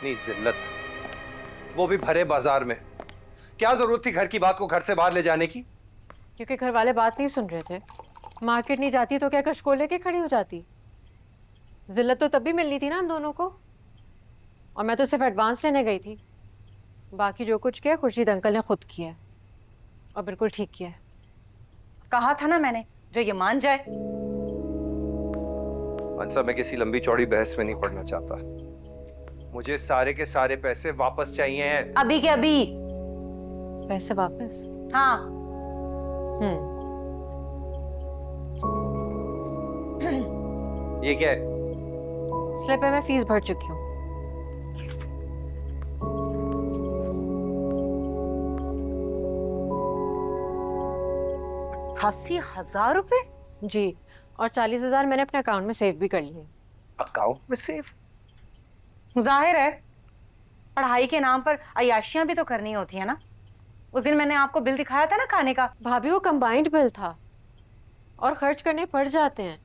इतनी जिल्लत, वो भी भरे बाजार में। क्या जरूरत थी घर की बात को घर से बाहर ले जाने की? क्योंकि घर वाले बात नहीं सुन रहे थे। मार्केट नहीं जाती तो क्या कशकोल लेके खड़ी हो जाती? जिल्लत तो तब भी मिलनी थी ना हम दोनों को। और मैं तो सिर्फ एडवांस लेने गई थी। बाकी जो कुछ किया खुर्शीद अंकल ने खुद किया है। और बिल्कुल ठीक किया है। कहा था ना मैंने, जो ये मान जाए। अंसा, मैं किसी लंबी चौड़ी बहस में नहीं पड़ना चाहता। मुझे सारे के सारे पैसे वापस चाहिए हैं। अभी के अभी। पैसे वापस? हाँ। ये क्या है? स्लिप है, मैं फीस भर चुकी हूँ। ₹80,000? जी, और 40,000 मैंने अपने अकाउंट में सेव भी कर लिए। अकाउंट में सेव? जाहिर है, पढ़ाई के नाम पर अय्याशियां भी तो करनी होती है ना। उस दिन मैंने आपको बिल दिखाया था ना खाने का। भाभी वो कंबाइंड बिल था और खर्च करने पड़ जाते हैं।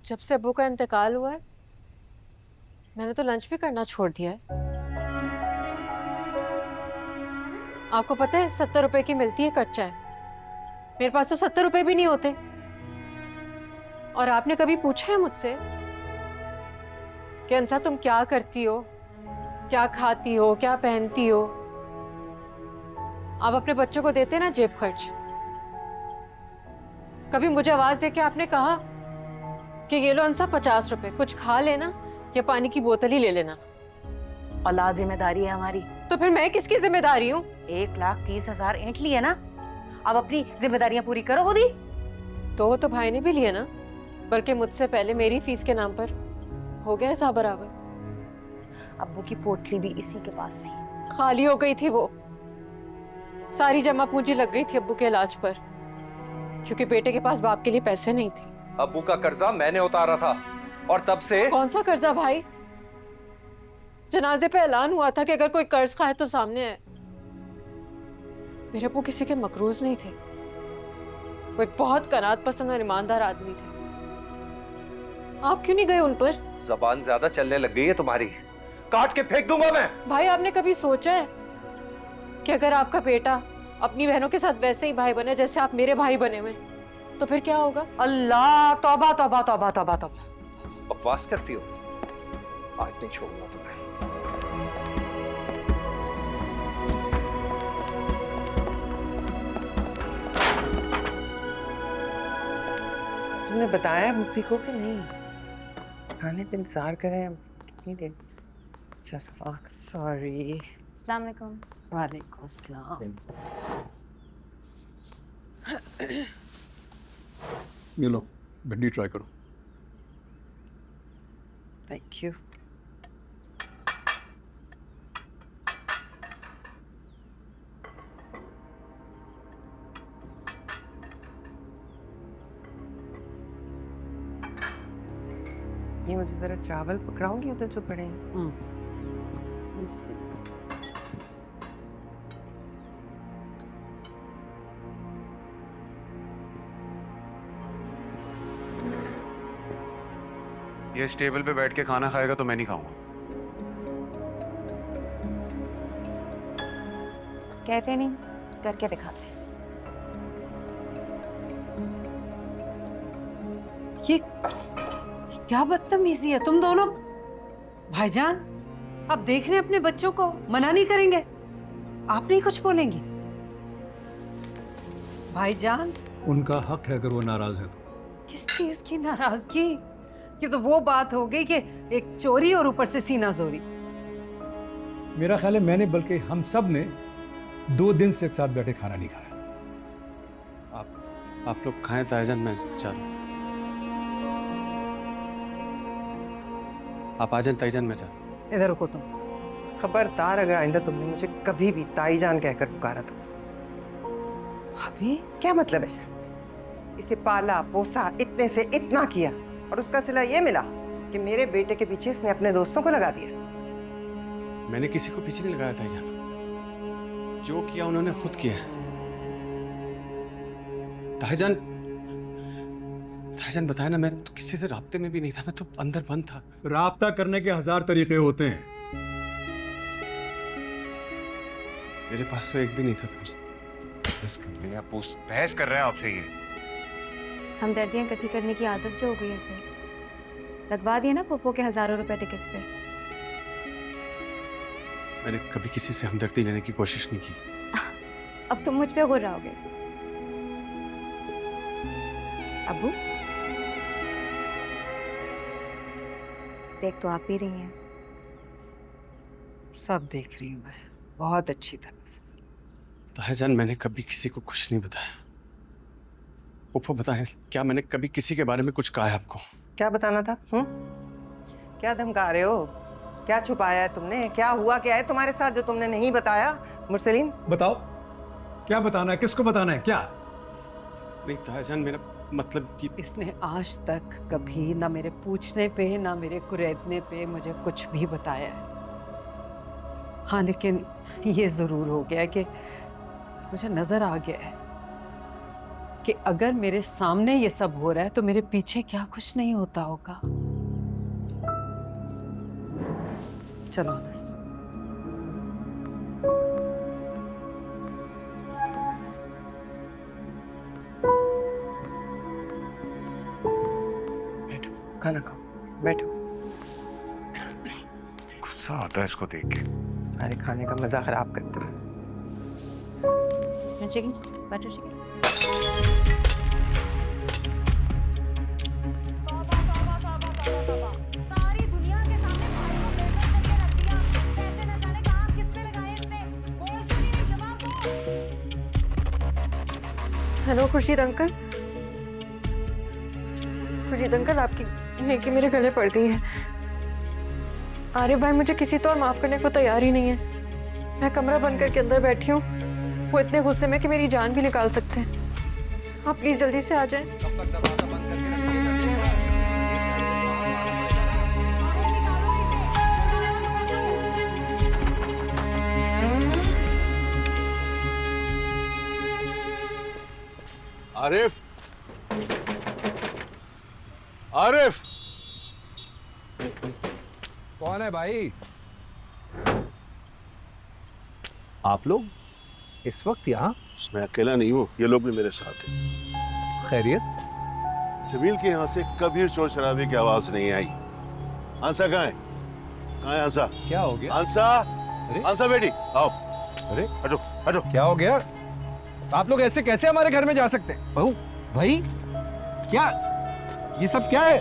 जब से अब्बू का इंतकाल हुआ है मैंने तो लंच भी करना छोड़ दिया है। आपको पता है 70 रुपए की मिलती है कट चाय। मेरे पास तो 70 रुपए भी नहीं होते। और आपने कभी पूछा है मुझसे कि अंसा तुम क्या करती हो, क्या खाती हो, क्या पहनती हो? आप अपने बच्चों को देते ना जेब खर्च। कभी मुझे आवाज देके आपने कहा कि ये लो अंसा 50 रुपए, कुछ खा लेना या पानी की बोतल ही ले लेना? औलाद जिम्मेदारी है हमारी। तो फिर मैं किसकी जिम्मेदारी हूँ? 1,30,000 ऐंठ ली है ना, अब अपनी जिम्मेदारियां पूरी करो खुद ही। तो वो तो भाई ने भी लिया ना, बल्कि मुझसे पहले मेरी फीस के नाम पर हो गया हिसाब बराबर। अब्बू की पोटली भी इसी के पास थी। खाली हो गई थी वो। सारी जमा पूंजी लग गई थी अब्बू के इलाज पर, क्योंकि बेटे के पास बाप के लिए पैसे नहीं थे। अब्बू का कर्जा मैंने उतारा था और तब से। कौन सा कर्जा भाई? जनाजे पे ऐलान हुआ था कि अगर कोई कर्ज खाए तो सामने है। मेरे अब्बू किसी के मकरूज नहीं थे। वो एक बहुत कनात पसंद और ईमानदार आदमी थे। आप क्यों नहीं गए उन पर? जबान ज्यादा चलने लग गई है तुम्हारी, काट के फेंक दूंगा मैं। भाई आपने कभी सोचा है कि अगर आपका बेटा अपनी बहनों के साथ वैसे ही भाई बने जैसे आप मेरे भाई बने हुए, तो फिर क्या होगा? अल्लाह, तौबा तौबा तौबा तौबा तौबा। बकवास करती हो? आज नहीं छोड़ूंगा तुम्हें। तुमने बताया मुफ्ती को कि नहीं? खाने पे इंतजार करें कितनी देर? चलो सॉरी। अस्सलाम वालेकुम। वालेकुम अस्सलाम। ये लो भिंडी ट्राई करो। Thank you. ये मुझे जरा चावल पकड़ाऊंगी उधर जो पड़े हैं। ये इस टेबल पे बैठ के खाना खाएगा तो मैं नहीं खाऊंगा। कहते नहीं, करके दिखाते। ये क्या बदतमीजी है तुम दोनों? भाईजान अब देख रहे हैं अपने बच्चों को, मना नहीं करेंगे? आप नहीं कुछ बोलेंगी? भाईजान उनका हक है अगर वो नाराज है तो। किस चीज की नाराजगी? ये तो वो बात हो गई कि एक चोरी और ऊपर से सीना जोरी। मेरा ख्याल है मैंने बल्कि हम सब ने 2 दिन से एक साथ बैठे खाना नहीं खाया। आप लोग खाएं ताईजान, मैं चल। आप आ जाए ताईजान, मैं चल। इधर रुको तुम। खबरदार अगर आइंदा तुमने मुझे कभी भी ताईजान कहकर पुकारा तो। अभी क्या मतलब है? इसे पाला पोसा, इतने से इतना किया और उसका सिला ये मिला कि मेरे बेटे के पीछे इसने अपने दोस्तों को लगा दिया। मैंने किसी को पीछे नहीं लगाया ताईजान, जो किया उन्होंने खुद किया। ताईजान ताईजान बताया ना, मैं तो किसी से राब्ते में भी नहीं था, मैं तो अंदर बंद था। राब्ता करने के 1000 तरीके होते हैं। मेरे पास तो एक भी नहीं था ताईजान। बहस कर रहे हैं आपसे ये। हमदर्दियाँ इकट्ठी करने की आदत जो हो गई है सर, लगवा दिए ना पप्पो के हजारों रुपए टिकट्स पे। मैंने कभी किसी से हमदर्दी लेने की कोशिश नहीं की। अब तुम मुझ पे गुर्राओगे। अबू देख तो आप ही रही हैं। सब देख रही हूँ मैं, बहुत अच्छी तरह से। ताईजान, मैंने कभी किसी को कुछ नहीं बताया। फूफो बताएं, क्या मैंने कभी किसी के बारे में कुछ कहा है आपको? क्या बताना था? क्या धमका रहे हो? क्या छुपाया है तुमने? क्या हुआ क्या है तुम्हारे साथ जो तुमने नहीं बताया? मुरसलीन बताओ, क्या बताना है, किसको बताना है, क्या? नहीं ताईजान, मेरा मतलब कि इसने आज तक कभी ना मेरे पूछने पे ना मेरे कुरेदने पे मुझे कुछ भी बताया है। हाँ, लेकिन ये जरूर हो गया कि मुझे नजर आ गया है कि अगर मेरे सामने ये सब हो रहा है तो मेरे पीछे क्या कुछ नहीं होता होगा। चलो अनस। बैठो, खाना खाओ, बैठो। गुस्सा आता है इसको देख के। अरे खाने का मजा खराब करते हो। Chicken, butter chicken. सारी दुनिया के सामने भाई को बेइज्जत करके रख दिया। पैसे न जाने कहां किस पे लगाए इसने। बोल क्यों नहीं रही? जवाब दो। Hello Khurshid uncle. Khurshid uncle, आपकी नेकी मेरे गले पड़ गई है। आरिफ भाई मुझे किसी तो और माफ करने को तैयार ही नहीं है। मैं कमरा बंद करके अंदर बैठी हूँ। वो इतने गुस्से में कि मेरी जान भी निकाल सकते हैं। आप प्लीज जल्दी से आ जाएं। आरिफ, आरिफ, कौन है भाई? आप लोग इस वक्त यहाँ? मैं अकेला नहीं हूँ, ये लोग भी मेरे साथ हैं। खैरियत? जमील के यहाँ से कभी शोर शराबे की आवाज नहीं आई। आंसा कहाँ है? कहाँ है आंसा? क्या हो गया? आंसा, आंसा बेटी, आओ। अरे हटो, हटो। क्या हो गया? आप लोग ऐसे कैसे हमारे घर में जा सकते हैं? बहू, भाई, क्या ये सब क्या है?